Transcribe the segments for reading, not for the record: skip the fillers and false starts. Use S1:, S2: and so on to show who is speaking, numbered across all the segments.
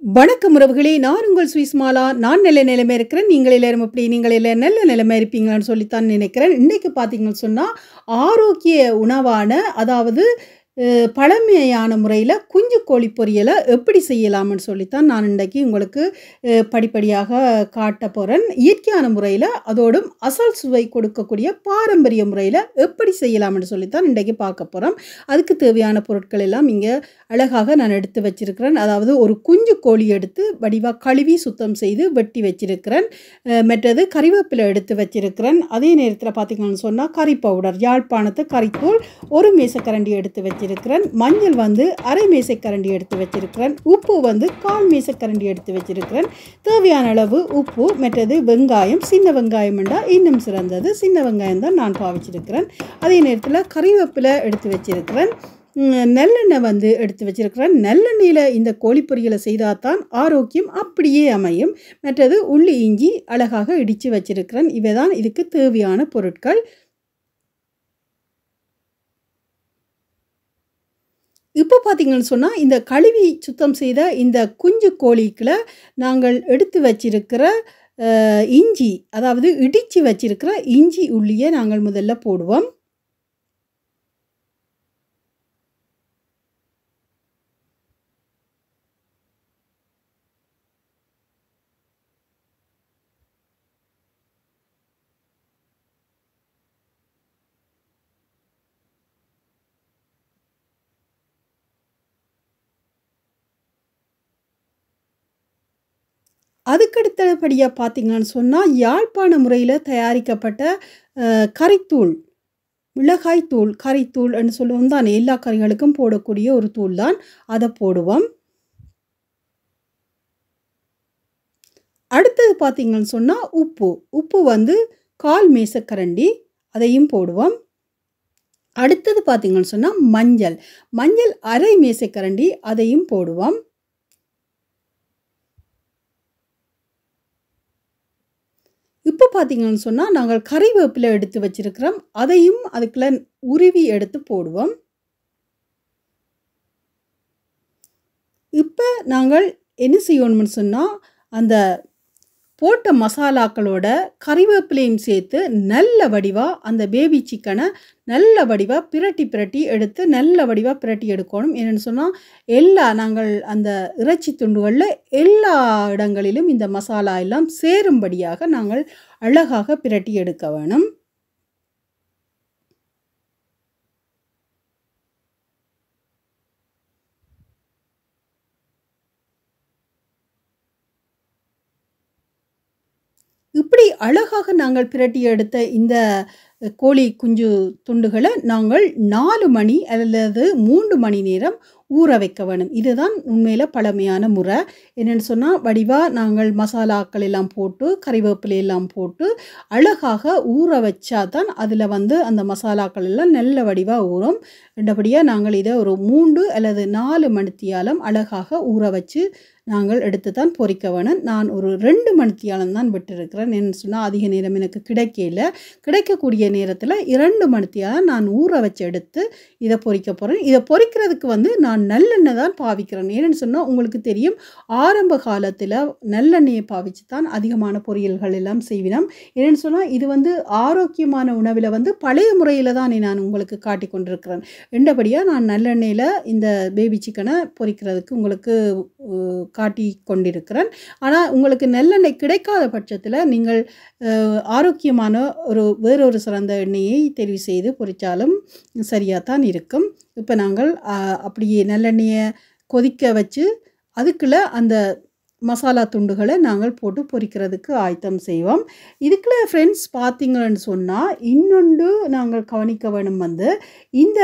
S1: வணக்கம் உறவுகளே! நான் உங்கள் சுவிஸ் மாலா. நான் நல்ல நிலைமை இருக்கிறேன். நீங்கள் எல்லாரும் எப்படி? நீங்கள் எல்லாம் நல்ல நிலைமை இருப்பீங்களான்னு சொல்லித்தான் நினைக்கிறேன். இன்னைக்கு பார்த்தீங்கன்னு சொன்னா, ஆரோக்கிய உணவான அதாவது பழமையான முறையில குஞ்சு கோழி பொரியல எப்படி செய்யலாம்ன்னு சொல்லித்தான் நான் இன்றைக்கு உங்களுக்கு படிப்படியாக காட்டப் போறேன். இயற்கையான முறையில அதோடும் அசல் சுவை கொடுக்கக்கூடிய பாரம்பரிய முறையில எப்படி செய்யலாம்ன்னு சொல்லித்தான் இன்றைக்கு பார்க்க போறோம். அதுக்கு தேவையான பொருட்கள் எல்லாம் இங்க அழகாக நான் எடுத்து வச்சிருக்கிறேன். அதாவது ஒரு குஞ்சு கோழி எடுத்து வடிவா கழுவி சுத்தம் செய்து வெட்டி வச்சிருக்கிறேன். மற்றது கறிவேப்பிலை எடுத்து வச்சிருக்கிறேன். அதே நேரத்தில் பார்த்தீங்கன்னு சொன்னா கறி பவுடர், யாழ்ப்பாணத்து கறித்தூள் 1 மேசக்கரண்டி எடுத்து வச்சிருக்கிறேன். மஞ்சள் வந்து 1/2 மேசக்கரண்டி எடுத்து வச்சிருக்கிறேன். உப்பு வந்து 1/4 மேசக்கரண்டி எடுத்து வச்சிருக்கிறேன். தேவையான அளவு உப்பு. மற்றது வெங்காயம், சின்ன வெங்காயம் என்றால் இன்னும் சிறந்தது. சின்ன வெங்காயம் தான் நான் பாவிச்சிருக்கிறேன். அதே நேரத்தில் கறிவேப்பிலை எடுத்து வச்சிருக்கிறேன். நல்லெண்ணெய் வந்து எடுத்து வச்சிருக்கிறேன். நல்லெண்ணெயில் இந்த கோழி பொரியலை செய்தால் தான் ஆரோக்கியம் அப்படியே அமையும். மற்றது உள்ளி இஞ்சி அழகாக இடித்து வச்சிருக்கிறேன். இவை தான் இதுக்கு தேவையான பொருட்கள். இப்போ பார்த்தீங்கன்னு சொன்னால், இந்த கழுவி சுத்தம் செய்த இந்த குஞ்சு கோழிக்குள்ள நாங்கள் எடுத்து வச்சிருக்கிற இஞ்சி, அதாவது இடித்து வச்சிருக்கிற இஞ்சி உள்ளியை நாங்கள் முதல்ல போடுவோம். அதுக்கடுத்தபடியாக பார்த்தீங்கன்னு சொன்னால், யாழ்ப்பாண முறையில் தயாரிக்கப்பட்ட கறித்தூள், மிளகாய் தூள், கறித்தூள் என்று சொல்லுவோம் தானே, எல்லா கறிகளுக்கும் போடக்கூடிய ஒரு தூள் தான். அதை போடுவோம். அடுத்தது பார்த்தீங்கன்னு சொன்னால் உப்பு. உப்பு வந்து 1/4 மேசக்கரண்டி, அதையும் போடுவோம். அடுத்தது பார்த்தீங்கன்னு சொன்னால் மஞ்சள். மஞ்சள் 1/2 மேசக்கரண்டி, அதையும் போடுவோம். இப்போ பார்த்தீங்கன்னு சொன்னால் நாங்கள் கறிவேப்பிலை எடுத்து வச்சிருக்கிறோம். அதையும் அதுக்குள்ள உருவி எடுத்து போடுவோம். இப்போ நாங்கள் என்ன செய்யணும்னு சொன்னால், அந்த போட்ட மசாலாக்களோட கறிவேப்பிலையும் சேர்த்து நல்ல வடிவாக அந்த பேபி சிக்கனை நல்ல வடிவாக பிரட்டி எடுத்து நல்ல வடிவாக பிரட்டி எடுக்கணும். என்னென்னு சொன்னால் நாங்கள் அந்த இறைச்சி துண்டுகளில் எல்லா இடங்களிலும் இந்த மசாலா எல்லாம் சேரும்படியாக நாங்கள் அழகாக பிரட்டி எடுக்க வேணும். இப்படி அழகாக நாங்கள் பிரட்டி எடுத்த இந்த கோழி குஞ்சு துண்டுகளை நாங்கள் 4 மணி அல்லது 3 மணி நேரம் ஊற வைக்க வேணும். இதுதான் உண்மையில் பழமையான முறை. என்னென்னு சொன்னால், வடிவாக நாங்கள் மசாலாக்கள் எல்லாம் போட்டு கறிவேப்பிலை எல்லாம் போட்டு அழகாக ஊற வச்சா தான் அதில் வந்து அந்த மசாலாக்கள் எல்லாம் நல்ல வடிவாக ஊறும். ரெண்டபடியாக நாங்கள் இதை ஒரு 3 அல்லது 4 மணித்தியாலம் அழகாக ஊற வச்சு நாங்கள் எடுத்து தான் பொரிக்க வேணும். நான் ஒரு 2 மணித்தியாலம் தான் விட்டுருக்கிறேன். என்னென்னு சொன்னால், அதிக நேரம் எனக்கு கிடைக்கல. கிடைக்கக்கூடிய நேரத்தில் 2 மணித்தியாலம் நான் ஊற வச்சு எடுத்து இதை பொரிக்க போகிறேன். இதை பொரிக்கிறதுக்கு வந்து நான் நல்லெண்ணெய் தான் பாவிக்கிறேன். ஏன்னு சொன்னால், உங்களுக்கு தெரியும், ஆரம்ப காலத்தில் நல்லெண்ணெயை பாவிச்சு தான் அதிகமான பொரியல்கள் எல்லாம் செய்வினோம். ஏன்னு சொன்னால், இது வந்து ஆரோக்கியமான உணவில் வந்து பழைய முறையில் தான் நான் உங்களுக்கு காட்டி கொண்டிருக்கிறேன். ரெண்டபடியாக நான் நல்லெண்ணெயில் இந்த பேபி சிக்கனை பொரிக்கிறதுக்கு உங்களுக்கு காட்டி கொண்டிருக்கிறேன். ஆனால் உங்களுக்கு நல்லெண்ணெய் கிடைக்காத பட்சத்தில் நீங்கள் ஆரோக்கியமான வேறொரு சிறந்த எண்ணெயை தெரிவு செய்து பொரித்தாலும் சரியாக தான் இருக்கும். இப்போ நாங்கள் அப்படியே நல்லெண்ணெயை கொதிக்க வச்சு அதுக்குள்ளே அந்த மசாலா துண்டுகளை நாங்கள் போட்டு பொரிக்கிறதுக்கு ஆயத்தம் செய்வோம். இதுக்குள்ள ஃப்ரெண்ட்ஸ் பார்த்தீங்கன்னு சொன்னால், இன்னொன்று நாங்கள் கவனிக்க வேணும் வந்து, இந்த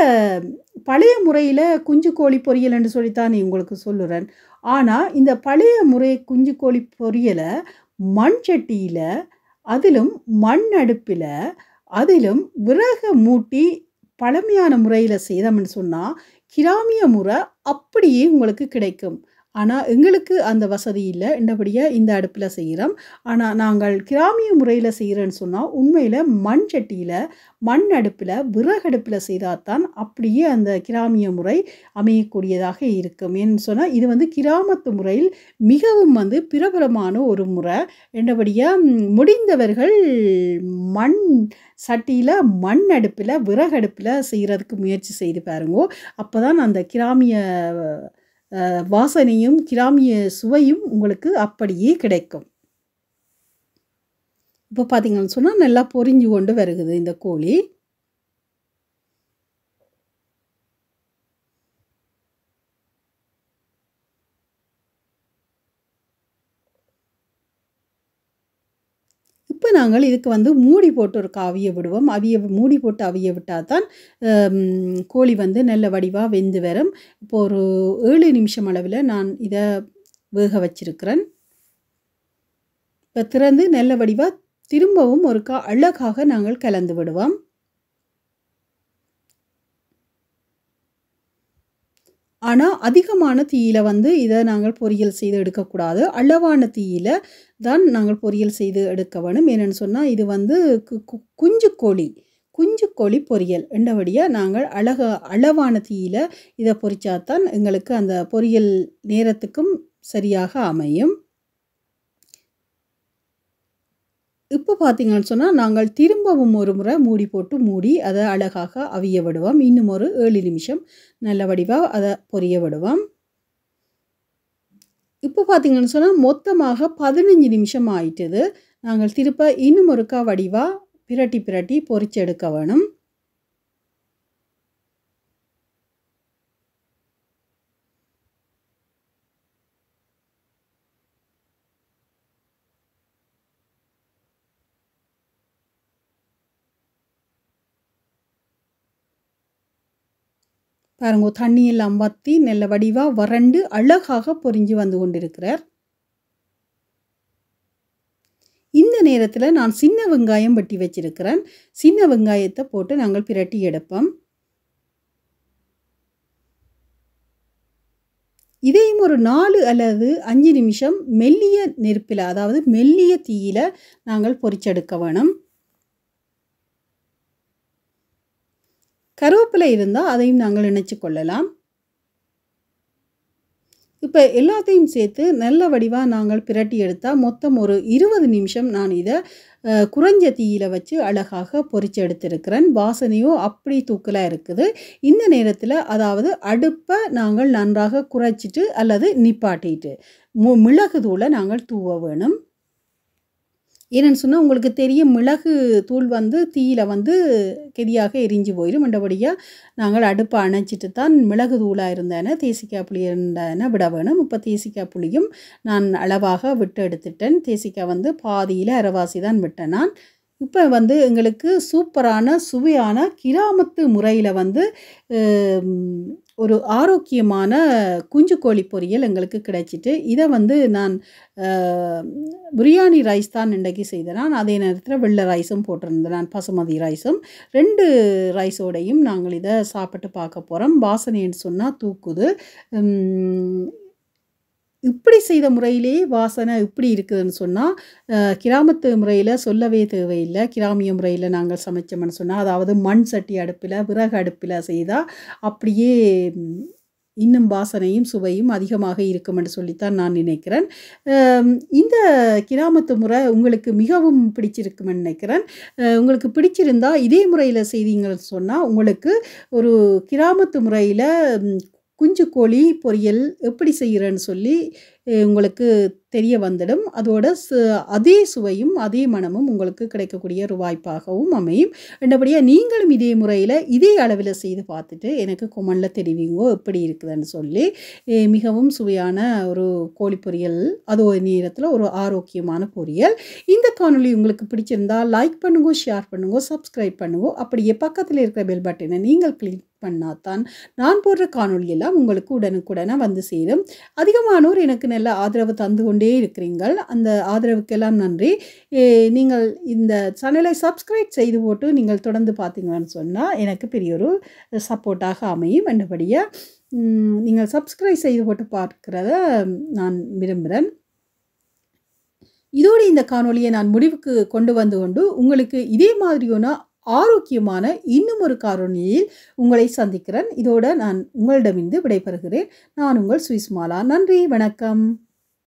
S1: பழைய முறையில் குஞ்சு கோழி பொரியல் என்று சொல்லித்தான் உங்களுக்கு சொல்லுறேன். ஆனால் இந்த பழைய முறை குஞ்சு கோழி பொரியலை மண் சட்டியில், அதிலும் மண் அடுப்பில், அதிலும் விறகு மூட்டி பழமையான முறையில் செய்தோம்னு சொன்னால், கிராமிய முறை அப்படியே உங்களுக்கு கிடைக்கும். ஆனா, எங்களுக்கு அந்த வசதி இல்ல. என்றபடியா இந்த அடுப்புல செய்றோம். ஆனா, நாங்கள் கிராமிய முறையில செய்றேன்னு சொன்னா, உண்மையில மண் சட்டியில, மண் அடுப்புல, விறகடுப்புல செய்தா தான் அப்படியே அந்த கிராமிய முறை அமையக்கூடியதாக இருக்கும். ஏன்னு சொன்னா, இது வந்து கிராமத்து முறையில் மிகவும் வந்து பிரபலமான ஒரு முறை. என்றபடியா முடிந்தவர்கள் மண் சட்டியில, மண் அடுப்புல, விறகடுப்புல செய்றதுக்கு முயற்சி செய்து பாருங்கோ. அப்பதான் அந்த கிராமிய வாசனையும், கிராமிய சுவையும் உங்களுக்கு அப்படியே கிடைக்கும். இப்ப பார்த்தீங்கன்னு சொன்னா, நல்லா பொரிஞ்சு கொண்டு வருகுது இந்த கோழி. இப்ப நாங்கள் இதுக்கு வந்து மூடி போட்டு ஒரு அவிய விடுவோம். மூடி போட்டு அவிய விட்டா தான் கோழி வந்து நல்ல வடிவா வெந்து வரும். இப்போ ஒரு 7 நிமிஷம் அளவில நான் இத வேக வச்சிருக்கிறேன். இப்ப திறந்து நல்ல வடிவா திரும்பவும் ஒருக்கா அழகாக நாங்கள் கலந்து விடுவோம். ஆனா, அதிகமான தீயில வந்து இத நாங்கள் பொரியல் செய்து எடுக்கக்கூடாது. அளவான தீயில தான் நாங்கள் பொரியல் செய்து எடுக்க வேணும். ஏனென்னு சொன்னா, இது வந்து குஞ்சு கோழி. குஞ்சு கோழி பொரியல். என்றபடியா நாங்கள் அளவான தீயில இத பொரிச்சா தான் எங்களுக்கு அந்த பொரியல் நேரத்துக்கும் சரியாக அமையும். இப்ப பார்த்தீங்கன்னு சொன்னா, நாங்கள் திரும்பவும் ஒரு முறை மூடி போட்டு மூடி அத அழகாக அவிய விடுவோம். இன்னும் ஒரு 7 நிமிஷம் நல்ல வடிவா அத பொரிய விடுவோம். இப்ப பார்த்தீங்கன்னு சொன்னா, மொத்தமாக 15 நிமிஷம் ஆயிட்டுது. நாங்கள் திருப்ப இன்னும் ஒருக்கா வடிவா பிரட்டி பொரிச்சு எடுக்க வேணும். பாருங்க தண்ணி எல்லாம் வத்தி நல்ல வடிவா வறண்டு அழகாக பொரிஞ்சு வந்து கொண்டிருக்கிறார். இந்த நேரத்துல நான் சின்ன வெங்காயம் வெட்டி வச்சிருக்கிறேன். சின்ன வெங்காயத்த போட்டு நாங்கள் பிரட்டி எடுப்போம். இதையும் ஒரு 4 அல்லது 5 நிமிஷம் மெல்லிய நெருப்பில, அதாவது மெல்லிய தீயில நாங்கள் பொரிச்செடுக்க வேணும். கருவேப்பிலை இருந்தா அதையும் நாங்கள் இணைச்சு கொள்ளலாம். இப்ப எல்லாத்தையும் சேர்த்து நல்ல வடிவா நாங்கள் பிரட்டி எடுத்தா மொத்தம் ஒரு 20 நிமிஷம் நான் இத குறைஞ்ச தீயில வச்சு அழகாக பொரிச்சு எடுத்திருக்கிறேன். வாசனையோ அப்படி தூக்கலா இருக்குது. இந்த நேரத்துல அதாவது அடுப்ப நாங்கள் நன்றாக குறைச்சிட்டு அல்லது நிப்பாட்டிட்டு மிளகு தூள நாங்கள் தூவ வேணும். ஏன்னு சொன்னா உங்களுக்கு தெரியும் மிளகு தூள் வந்து தீயில வந்து கெதியாக எரிஞ்சு போயிடும். மற்றபடியா நாங்கள் அடுப்பை அணைச்சிட்டு தான் மிளகு தூளாக இருந்தேன்னா தேசிக்காய் புளி இருந்தேன்னா விட வேணும். இப்போ தேசிக்காய் புளியும் நான் அளவாக விட்டு எடுத்துட்டேன். தேசிக்காய் வந்து பாதியில் அரைவாசி தான் விட்டேன் நான். இப்போ வந்து எங்களுக்கு சூப்பரான சுவையான கிராமத்து முறையில் வந்து ஒரு ஆரோக்கியமான குஞ்சு கோழி பொரியல் எங்களுக்கு கிடைச்சிட்டு இதை வந்து நான் பிரியாணி ரைஸ் தான் இன்றைக்கி செய்தேன். நான் அதே நேரத்தில் வெள்ளை ரைஸும் போட்டிருந்தேன். நான் பசுமதி ரைஸும் 2 ரைஸோடையும் நாங்கள் இதை சாப்பிட்டு பார்க்க போகிறோம். வாசனைன்னு சொன்னால் தூக்குது. இப்படி செய்த முறையிலேயே வாசனை இப்படி இருக்குதுன்னு சொன்னால் கிராமத்து முறையில் சொல்லவே தேவையில்லை. கிராமிய முறையில் நாங்கள் சமைச்சோம்னு சொன்னால் அதாவது மண் சட்டி அடுப்பில் விறகு அடுப்பில் செய்தால் அப்படியே இன்னும் வாசனையும் சுவையும் அதிகமாக இருக்கும் என்று சொல்லித்தான் நான் நினைக்கிறேன். இந்த கிராமத்து முறை உங்களுக்கு மிகவும் பிடிச்சிருக்குமென்னு நினைக்கிறேன். உங்களுக்கு பிடிச்சிருந்தா இதே முறையில் செய்தீங்கன்னு சொன்னால் உங்களுக்கு ஒரு கிராமத்து முறையில் குஞ்சு கோழி பொரியல் எப்படி செய்கிறேன்னு சொல்லி உங்களுக்கு தெரிய வந்துடும். அதோட அதே சுவையும் அதே மனமும் உங்களுக்கு கிடைக்கக்கூடிய ஒரு வாய்ப்பாகவும் அமையும். ரெண்டபடியாக நீங்களும் இதே முறையில் இதே அளவில் செய்து பார்த்துட்டு எனக்கு கொமெண்டில் தெரிவிங்கோ எப்படி இருக்குதுன்னு சொல்லி. மிகவும் சுவையான ஒரு கோழி பொரியல், அது ஒரு நேரத்தில் ஒரு ஆரோக்கியமான பொரியல். இந்த காணொலி உங்களுக்கு பிடிச்சிருந்தா லைக் பண்ணுங்க, ஷேர் பண்ணுங்க, சப்ஸ்கிரைப் பண்ணுங்க. அப்படியே பக்கத்தில் இருக்கிற பெல் பட்டனை நீங்கள் கிளிக் பண்ணாதான் நான் போடுற காணொலியெல்லாம் உங்களுக்கு உடனுக்குடனே வந்து சேரும். அதிகமானோர் எனக்கு நல்ல ஆதரவு தந்து கொண்டே இருக்கிறீர்கள். அந்த ஆதரவுக்கெல்லாம் நன்றி. நீங்கள் இந்த சேனலை சப்ஸ்கிரைப் செய்து போட்டு நீங்கள் தொடர்ந்து பார்த்தீங்கன்னு சொன்னால் எனக்கு பெரிய ஒரு சப்போர்ட்டாக அமையும். என்றபடியாக நீங்கள் சப்ஸ்கிரைப் செய்து போட்டு பார்க்கிறத நான் விரும்புகிறேன். இதோடு இந்த காணொளியை நான் முடிவுக்கு கொண்டு உங்களுக்கு இதே மாதிரியான ஆரோக்கியமான இன்னும் ஒரு காணொளியில் உங்களை சந்திக்கிறேன். இதோட நான் உங்களிடமிருந்து விடைபெறுகிறேன். நான் உங்கள் சுவிஸ் மாலா. நன்றி, வணக்கம்.